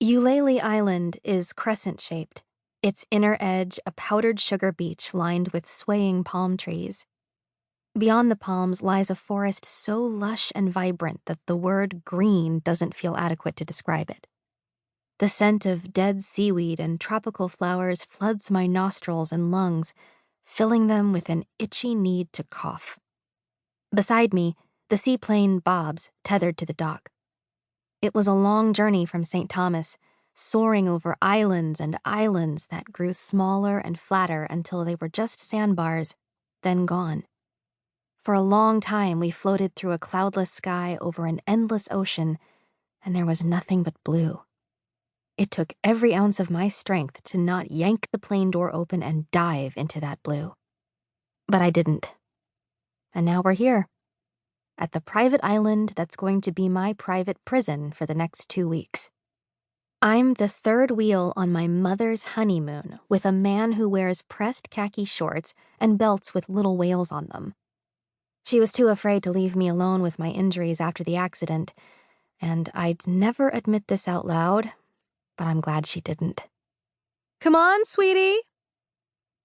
Eulalie Island is crescent-shaped, its inner edge a powdered sugar beach lined with swaying palm trees. Beyond the palms lies a forest so lush and vibrant that the word green doesn't feel adequate to describe it. The scent of dead seaweed and tropical flowers floods my nostrils and lungs, filling them with an itchy need to cough. Beside me, the seaplane bobs, tethered to the dock. It was a long journey from St. Thomas, soaring over islands and islands that grew smaller and flatter until they were just sandbars, then gone. For a long time, we floated through a cloudless sky over an endless ocean, and there was nothing but blue. It took every ounce of my strength to not yank the plane door open and dive into that blue. But I didn't. And now we're here, at the private island that's going to be my private prison for the next 2 weeks. I'm the third wheel on my mother's honeymoon with a man who wears pressed khaki shorts and belts with little whales on them. She was too afraid to leave me alone with my injuries after the accident, and I'd never admit this out loud, but I'm glad she didn't. Come on, sweetie.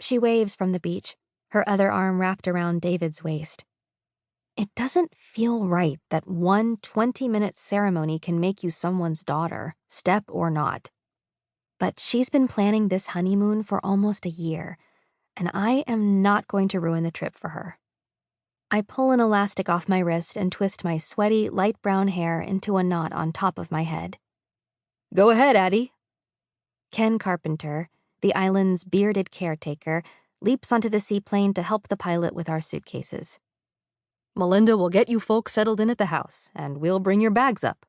She waves from the beach, her other arm wrapped around David's waist. It doesn't feel right that one 20-minute ceremony can make you someone's daughter, step or not. But she's been planning this honeymoon for almost a year, and I am not going to ruin the trip for her. I pull an elastic off my wrist and twist my sweaty, light brown hair into a knot on top of my head. Go ahead, Addie. Ken Carpenter, the island's bearded caretaker, leaps onto the seaplane to help the pilot with our suitcases. Melinda will get you folks settled in at the house, and we'll bring your bags up.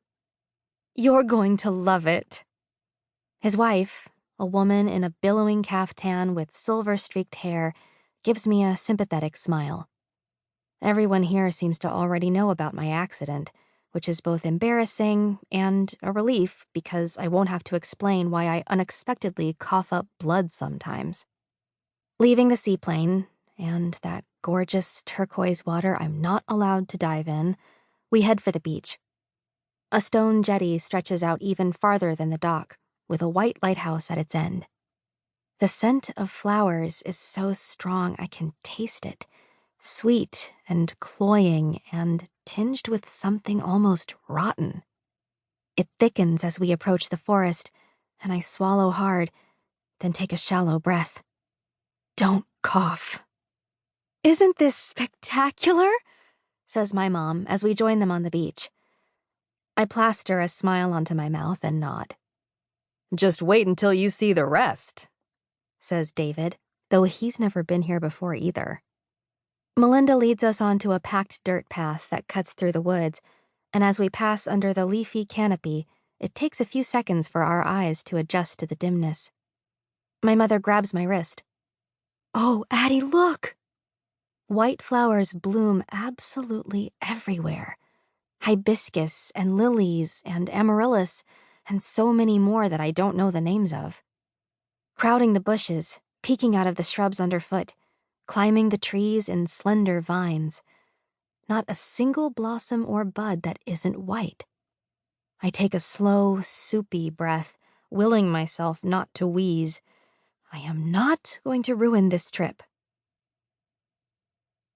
You're going to love it. His wife, a woman in a billowing caftan with silver-streaked hair, gives me a sympathetic smile. Everyone here seems to already know about my accident, which is both embarrassing and a relief because I won't have to explain why I unexpectedly cough up blood sometimes. Leaving the seaplane, and that gorgeous turquoise water I'm not allowed to dive in, we head for the beach. A stone jetty stretches out even farther than the dock, with a white lighthouse at its end. The scent of flowers is so strong I can taste it, sweet and cloying and tinged with something almost rotten. It thickens as we approach the forest, and I swallow hard, then take a shallow breath. Don't cough. Isn't this spectacular? Says my mom as we join them on the beach. I plaster a smile onto my mouth and nod. Just wait until you see the rest, says David, though he's never been here before either. Melinda leads us onto a packed dirt path that cuts through the woods, and as we pass under the leafy canopy, it takes a few seconds for our eyes to adjust to the dimness. My mother grabs my wrist. Oh, Addie, look! White flowers bloom absolutely everywhere. Hibiscus and lilies and amaryllis and so many more that I don't know the names of. Crowding the bushes, peeking out of the shrubs underfoot, climbing the trees in slender vines. Not a single blossom or bud that isn't white. I take a slow, soupy breath, willing myself not to wheeze. I am not going to ruin this trip.